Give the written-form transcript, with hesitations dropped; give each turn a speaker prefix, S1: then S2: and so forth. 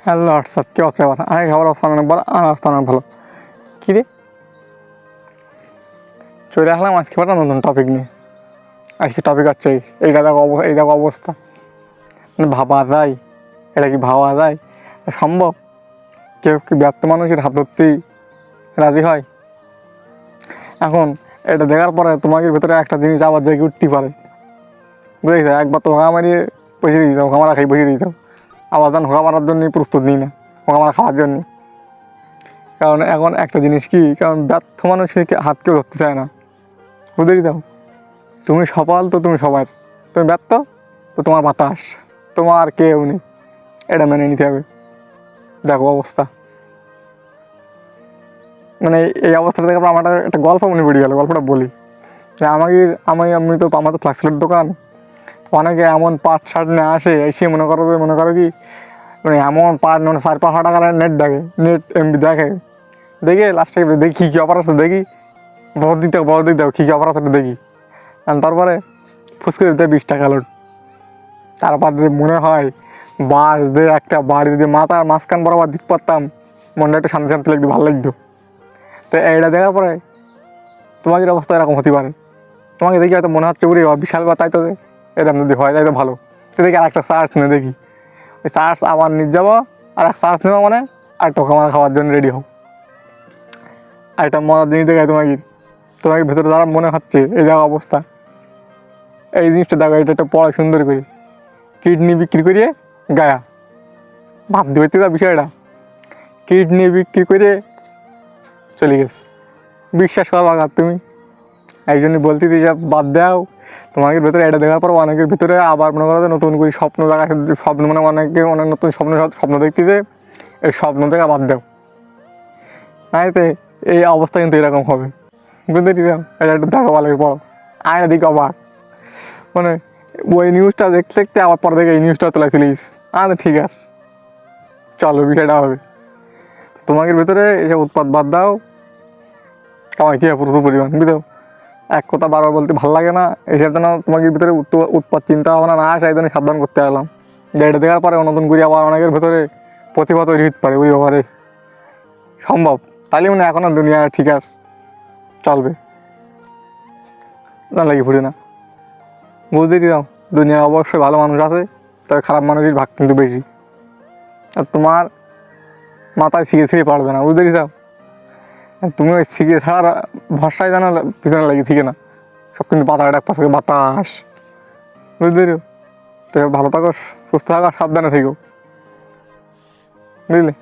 S1: Hello WhatsApp কী হচ্ছে আবার আগে খাবার অবস্থা অনেক ভালো আমার অবস্থা অনেক ভালো কী রে চলে আসলাম আজকে একটা নতুন টপিক নিয়ে। আজকে টপিক হচ্ছে এই দেখো অবস্থা, মানে ভাবা যায়? এটা কি ভাবা যায়? সম্ভব? কেউ কি ব্যর্থ মানুষের হাত ধরতেই রাজি হয়? এখন এটা দেখার পরে তোমাদের ভেতরে একটা জিনিস আবার জেগে উঠতে পারে, বুঝেছি? একবার তো হোকা মারিয়ে বসে দিতে হোকা মারা খাই বসে দিতে, আবার যেন হোকা মারার জন্যই প্রস্তুত নিই না, হোকা মারা খাওয়ার জন্যে। কারণ এখন একটা জিনিস কি, কারণ ব্যর্থ মানুষের হাত কেউ ধরতে চায় না, বুঝেই দাও। তুমি সফল তো তুমি সবার, তুমি ব্যর্থ তো তোমার বাতাস, তোমার কেউ নেই, এটা মেনে নিতে হবে। দেখো অবস্থা, মানে এই অবস্থাটা দেখে আমার একটা গল্প মনে পড়ে গেল। গল্পটা বলি যে আমি তো আমার তো ফ্লাক্সের দোকান, অনেকে এমন পার্ট শার্ট নিয়ে আসে, এসে মনে করো কি মানে এমন পার্ট মানে 4-5 টাকার নেট এমবি দেখে লাস্টে দেখি কী অফার আছে, দেখি বড় দিক দাও কী অফার আছে দেখি, তারপরে ফুসকে দিতে 20 টাকা লোড। তারপর যে মনে হয় বাস দিয়ে একটা বাড়ি যদি মাথার মাঝখান বরাবর দিতে পারতাম, মনটা একটু শান্তি শান্তি লাগতো, ভালো লাগতো। তো এইটা দেখার পরে তোমাদের অবস্থা এরকম হতে পারে। তোমাকে দেখি হয়তো মনে হচ্ছে পুরো বিশাল বা, তাই তো এরকম যদি হয় তাই তো ভালো। তো দেখি আর একটা চার্জ নিয়ে দেখি, ওই চার্জ আবার নিয়ে যাবো, আর এক চার্জ নেবো, মানে আর টোকা মারা খাওয়ার জন্য রেডি হও। আর একটা মজার জিনিস দেখায় তোমাকে ভেতরে যারা মনে হচ্ছে এই জায়গা অবস্থা, এই জিনিসটা দেখো, এটা একটা পড়া সুন্দর করে কিডনি বিক্রি করিয়ে গায়া ভাব দিবে তো বিষয়টা, কিডনি বিক্রি করে চলে গেছে। বিশ্বাস করো আঘাত তুমি, এই জন্য বলতেছি যে বাদ দাও। তোমাদের ভেতরে এটা দেখার পর অনেকের ভিতরে আবার মনে করো নতুন করে স্বপ্ন দেখা, স্বপ্ন মানে অনেক নতুন স্বপ্ন দেখতেছে, এই স্বপ্ন থেকে বাদ দাও, তাইতে এই অবস্থা কিন্তু এরকম হবে, বুঝতে দিলাম। এটা একটু দেখো ভালো পড়ো, আয় না দিকে অবাক, মানে ওই নিউজটা দেখতে দেখতে আবার পরে দেখে এই নিউজটা তোলা চলিস। ঠিক আছে, চলো বিষয়টা হবে। তোমাদের ভেতরে এসব উৎপাদ বাদ দাও, কামাই কি প্রচুর পরিমাণ, বুঝলো? এক কথা বারবার বলতে ভালো লাগে না, এসব যেন তোমাদের ভিতরে উৎপাদ চিন্তা ভাবনা না আসে, এই জন্য সাবধান করতে গেলাম যে এটা দেখার পরে নতুন করে আবার অনেকের ভেতরে প্রতিভা তৈরি হতে পারে, ওই ব্যাপারে সম্ভব। তাহলে মানে এখনো দুনিয়া ঠিক আছে, চলবে না, লাগে ফুটে না, বুঝতে দিলাম। দুনিয়া অবশ্যই ভালো মানুষ আছে, তবে খারাপ মানুষের ভাগ কিন্তু বেশি, আর তোমার মাথায় ছিঁড়ে পারবে না, বুঝতে দিলাম। তুমি ওই ছিঁড়ে ছাড়ার ভরসায় জানো পিছনে লাগে ঠিক না, সব কিন্তু পাতা ডাক পাশে বাতাস, বুঝতে পারো? তো ভালো থাকো, সুস্থ থাকো, সাবধানে থেকো, বুঝলে?